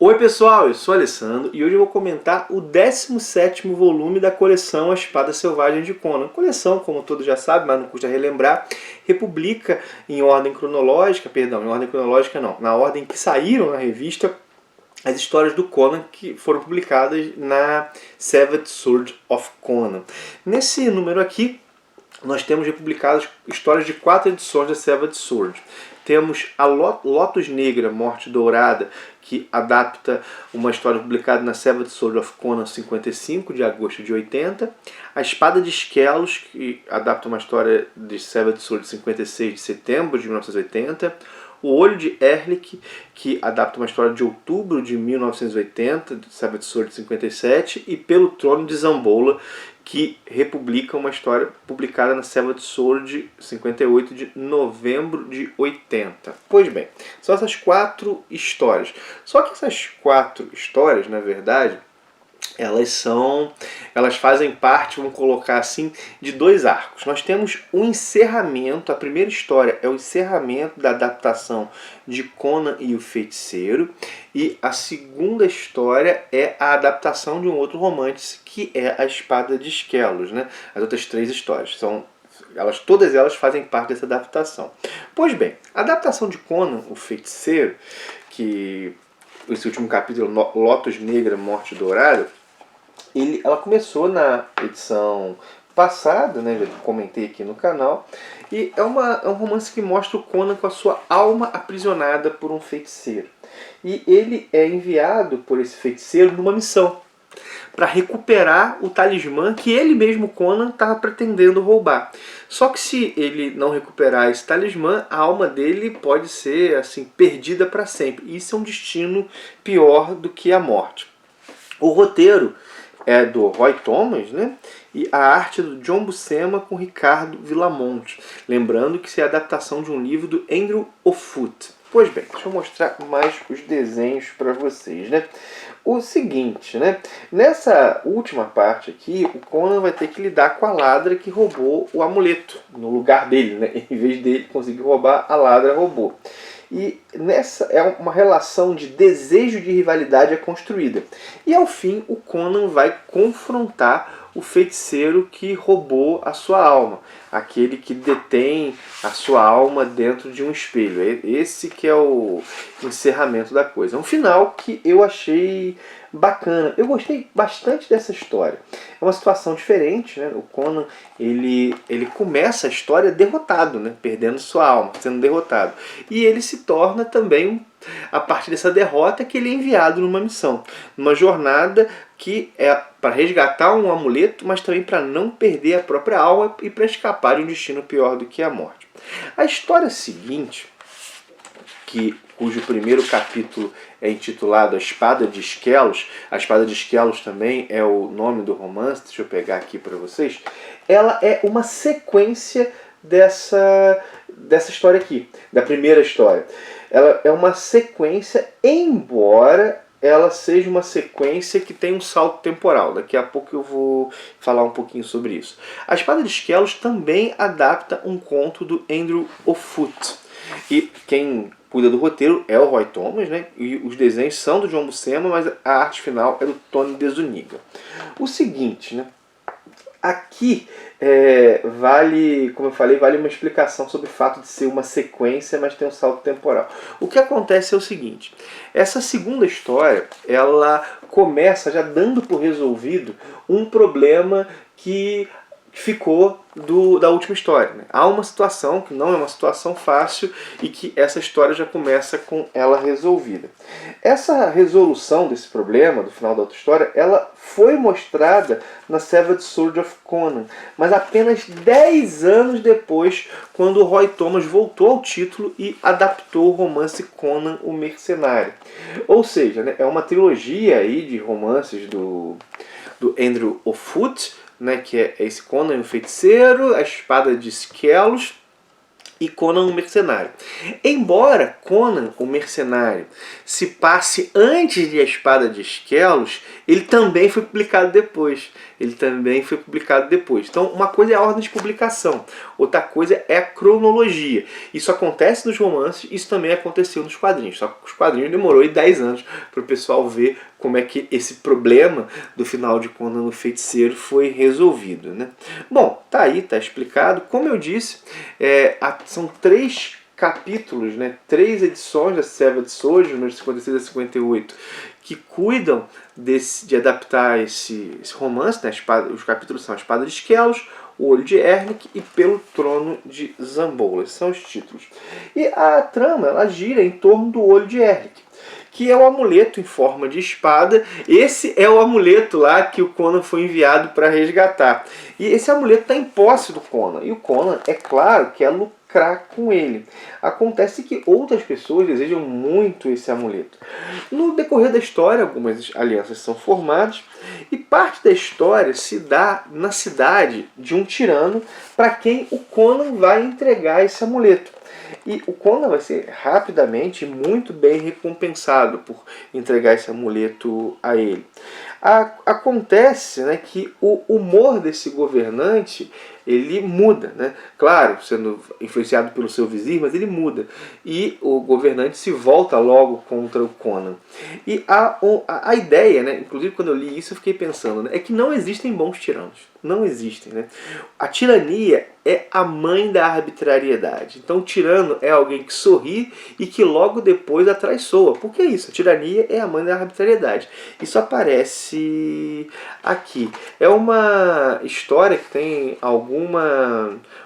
Oi pessoal, eu sou o Alessandro e hoje eu vou comentar o 17º volume da coleção A Espada Selvagem de Conan. Coleção, como todos já sabem, mas não custa relembrar, republica em ordem cronológica, na ordem que saíram na revista, as histórias do Conan que foram publicadas na Savage Sword of Conan. Nesse número aqui, nós temos republicadas histórias de 4 edições da Savage Sword. Temos a Lotus Negra, Morte Dourada, que adapta uma história publicada na Savage Sword of Conan 55, de agosto de 80. A Espada de Skelos, que adapta uma história de Savage Sword 56, de setembro de 1980. O Olho de Erlich, que adapta uma história de outubro de 1980, de Savage Sword 57. E Pelo Trono de Zambola, que republica uma história publicada na Savage Sword 58 de novembro de 80. Pois bem, são essas 4 histórias. Só que essas 4 histórias, na verdade, elas fazem parte, vamos colocar assim, de 2 arcos. Nós temos o encerramento, a primeira história é o encerramento da adaptação de Conan e o Feiticeiro, e a segunda história é a adaptação de um outro romance, que é a Espada de Skelos, né? As outras 3 histórias todas elas fazem parte dessa adaptação. Pois bem, a adaptação de Conan, o Feiticeiro, que esse último capítulo, Lotus Negra, Morte Dourada, ela começou na edição passada, né, já comentei aqui no canal, e é um romance que mostra o Conan com a sua alma aprisionada por um feiticeiro. E ele é enviado por esse feiticeiro numa missão para recuperar o talismã que ele mesmo, Conan, estava pretendendo roubar. Só que se ele não recuperar esse talismã, a alma dele pode ser assim perdida para sempre. Isso é um destino pior do que a morte. O roteiro é do Roy Thomas, né? E a arte é do John Buscema com Ricardo Villamonte. Lembrando que isso é a adaptação de um livro do Andrew Offutt. Pois bem, deixa eu mostrar mais os desenhos para vocês, né? O seguinte, né? Nessa última parte aqui, o Conan vai ter que lidar com a ladra que roubou o amuleto no lugar dele, né? Em vez dele conseguir roubar, a ladra roubou. E nessa é uma relação de desejo de rivalidade é construída. E ao fim, o Conan vai confrontar o feiticeiro que roubou a sua alma, aquele que detém a sua alma dentro de um espelho. Esse que é o encerramento da coisa. É um final que eu achei bacana. Eu gostei bastante dessa história. É uma situação diferente, né? O Conan ele começa a história derrotado, né? Perdendo sua alma, sendo derrotado. E ele se torna também, a partir dessa derrota, que ele é enviado numa missão, numa jornada que é para resgatar um amuleto, mas também para não perder a própria alma e para escapar de um destino pior do que a morte. A história seguinte, cujo primeiro capítulo é intitulado A Espada de Skelos, a Espada de Skelos também é o nome do romance, deixa eu pegar aqui para vocês, ela é uma sequência dessa história aqui, da primeira história. Ela é uma sequência, embora ela seja uma sequência que tem um salto temporal. Daqui a pouco eu vou falar um pouquinho sobre isso. A Espada de Skelos também adapta um conto do Andrew Offutt. E quem cuida do roteiro é o Roy Thomas, né? E os desenhos são do John Buscema, mas a arte final é do Tony DeZuniga. O seguinte, né? Aqui vale, como eu falei, vale uma explicação sobre o fato de ser uma sequência, mas tem um salto temporal. O que acontece é o seguinte: essa segunda história, ela começa já dando por resolvido um problema que ficou da última história, né? Há uma situação que não é uma situação fácil e que essa história já começa com ela resolvida. Essa resolução desse problema, do final da outra história, ela foi mostrada na Savage Sword of Conan, mas apenas 10 anos depois, quando o Roy Thomas voltou ao título e adaptou o romance Conan o Mercenário. Ou seja, né, é uma trilogia aí de romances do Andrew Offutt, né, que é esse Conan o Feiticeiro, a Espada de Skelos, e Conan o Mercenário. Embora Conan o Mercenário se passe antes de A Espada de Esquelos, ele também foi publicado depois. Então, uma coisa é a ordem de publicação, outra coisa é a cronologia. Isso acontece nos romances, isso também aconteceu nos quadrinhos. Só que os quadrinhos demorou 10 anos para o pessoal ver como é que esse problema do final de Conan o Feiticeiro foi resolvido, né? Bom, tá aí, tá explicado. Como eu disse, são 3 capítulos, né? 3 edições da Savage Sword, números 56 a 58, que cuidam de adaptar esse romance, né? Os capítulos são A Espada de Esquelos, O Olho de Erlich e Pelo Trono de Zamboula. Esses são os títulos. E a trama, ela gira em torno do Olho de Erlich, que é o amuleto em forma de espada. Esse é o amuleto lá que o Conan foi enviado para resgatar. E esse amuleto está em posse do Conan. E o Conan, é claro, quer lucrar com ele. Acontece que outras pessoas desejam muito esse amuleto. No decorrer da história, algumas alianças são formadas e parte da história se dá na cidade de um tirano para quem o Conan vai entregar esse amuleto. E o Conan vai ser rapidamente muito bem recompensado por entregar esse amuleto a ele. Acontece, né, que o humor desse governante ele muda, né? Claro, sendo influenciado pelo seu vizir, mas ele muda. E o governante se volta logo contra o Conan. E a ideia, né, inclusive quando eu li isso eu fiquei pensando, né, é que não existem bons tiranos. Não existem, né? A tirania é a mãe da arbitrariedade. Então o tirano é alguém que sorri e que logo depois atraiçoa. Por que isso? A tirania é a mãe da arbitrariedade. Isso aparece aqui. É uma história que tem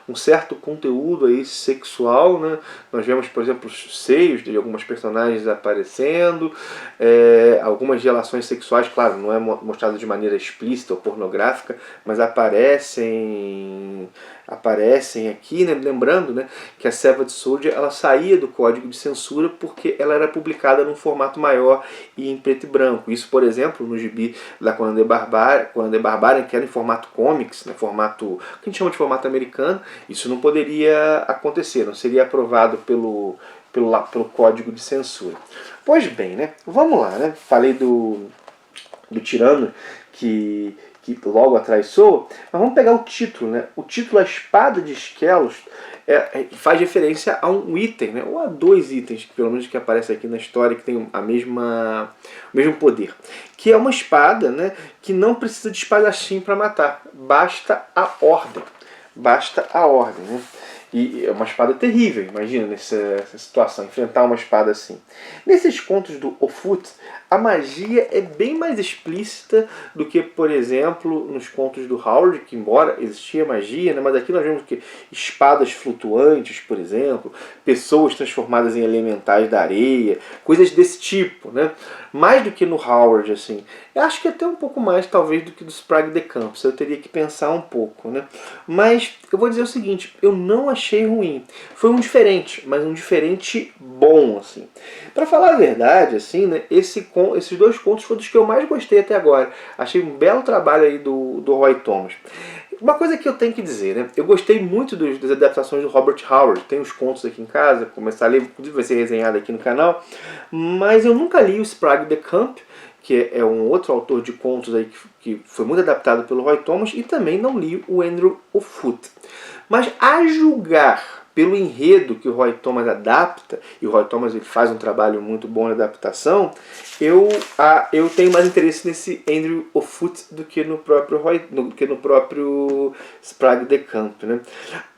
um certo conteúdo aí sexual, né? Nós vemos, por exemplo, os seios de algumas personagens aparecendo, algumas relações sexuais, claro, não é mostrado de maneira explícita ou pornográfica, mas aparecem aqui, né? Lembrando, né, que a Savage Sword ela saía do código de censura porque ela era publicada num formato maior e em preto e branco. Isso, por exemplo, no gibi da Conan the Barbarian, que era em formato comics, né, formato que a gente chama de formato americano, isso não poderia acontecer, não seria aprovado pelo código de censura. Pois bem, né, vamos lá, né? Falei do tirano que logo atraiçoou, mas vamos pegar o título, né? O título A Espada de Esquelos faz referência a um item, né? Ou a 2 itens, pelo menos que aparecem aqui na história, que tem o mesmo poder. Que é uma espada, né, que não precisa de espadachim para matar, basta a ordem. Né? E é uma espada terrível, imagina nessa situação, enfrentar uma espada assim. Nesses contos do Ofut, a magia é bem mais explícita do que, por exemplo, nos contos do Howard, que embora existia magia, né, mas aqui nós vemos que espadas flutuantes, por exemplo, pessoas transformadas em elementais da areia, coisas desse tipo, né? Mais do que no Howard, assim. Eu acho que até um pouco mais, talvez, do que do Sprague de Campos. Eu teria que pensar um pouco, né? Mas eu vou dizer o seguinte, eu não achei ruim. Foi um diferente, mas um diferente bom, assim. Pra falar a verdade, assim, né, esses 2 contos foram dos que eu mais gostei até agora. Achei um belo trabalho aí do Roy Thomas. Uma coisa que eu tenho que dizer, né? Eu gostei muito das adaptações do Robert Howard. Tem os contos aqui em casa, começar a ler, inclusive vai ser resenhado aqui no canal. Mas eu nunca li o Sprague de Camp, que é um outro autor de contos aí que foi muito adaptado pelo Roy Thomas, e também não li o Andrew Offutt. Mas a julgar pelo enredo que o Roy Thomas adapta, e o Roy Thomas ele faz um trabalho muito bom na adaptação, eu tenho mais interesse nesse Andrew Offutt do que no próprio Sprague de Camp, né?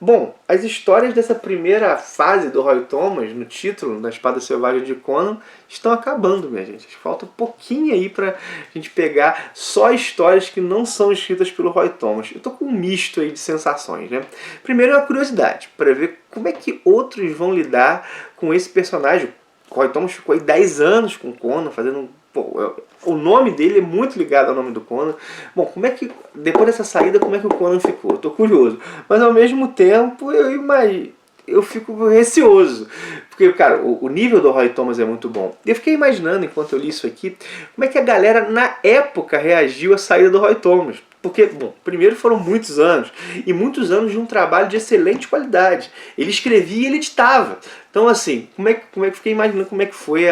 Bom, as histórias dessa primeira fase do Roy Thomas, no título, da Espada Selvagem de Conan, estão acabando, minha gente. Falta um pouquinho aí pra gente pegar só histórias que não são escritas pelo Roy Thomas. Eu tô com um misto aí de sensações, né? Primeiro é uma curiosidade, para ver como é que outros vão lidar com esse personagem. O Roy Thomas ficou aí 10 anos com o Conan, fazendo... o nome dele é muito ligado ao nome do Conan. Bom, como é que, depois dessa saída, como é que o Conan ficou? Eu tô curioso. Mas ao mesmo tempo, eu fico receoso. Porque, cara, o nível do Roy Thomas é muito bom. E eu fiquei imaginando, enquanto eu li isso aqui, como é que a galera, na época, reagiu à saída do Roy Thomas. Porque, bom, primeiro foram muitos anos, e muitos anos de um trabalho de excelente qualidade. Ele escrevia e ele editava. Então, assim, como é que fiquei imaginando como é que foi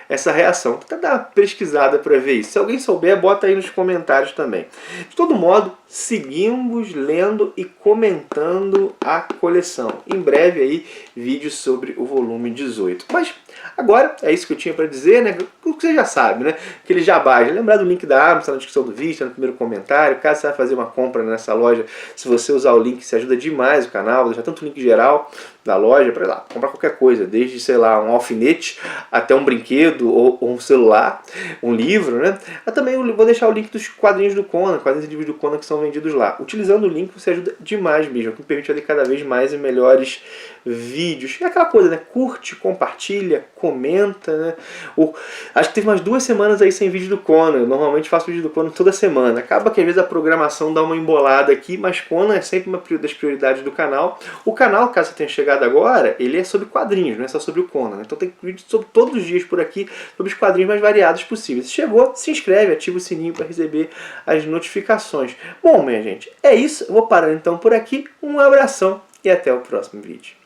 essa reação? Vou tentar dar uma pesquisada para ver isso. Se alguém souber, bota aí nos comentários também. De todo modo, seguimos lendo e comentando a coleção. Em breve aí, vídeos sobre o volume 18. Mas agora, é isso que eu tinha para dizer, né? O que você já sabe, né? Aquele jabá. Lembrar do link da Amazon na descrição do vídeo, tá no primeiro comentário. Caso você vai fazer uma compra nessa loja, se você usar o link, você ajuda demais o canal. Vou deixar tanto o link geral da loja para ir lá comprar qualquer coisa, desde, sei lá, um alfinete até um brinquedo ou um celular, um livro, né? Mas também eu vou deixar o link dos quadrinhos do Conan, quadrinhos e livros do Conan que são vendidos lá. Utilizando o link você ajuda demais mesmo, que me permite fazer cada vez mais e melhores vídeos. É aquela coisa, né? Curte, compartilha, comenta, né? Acho que teve umas 2 semanas aí sem vídeo do Conan. Eu normalmente faço vídeo do Conan toda semana. Acaba que às vezes a programação dá uma embolada aqui, mas Conan é sempre uma das prioridades do canal. O canal, caso você tenha chegado agora, ele é sobre quadrinhos, não é só sobre o Conan. Então tem vídeo sobre todos os dias por aqui, sobre os quadrinhos mais variados possíveis. Se chegou, se inscreve, ativa o sininho para receber as notificações. Bom, minha gente, é isso. Eu vou parar então por aqui. Um abração e até o próximo vídeo.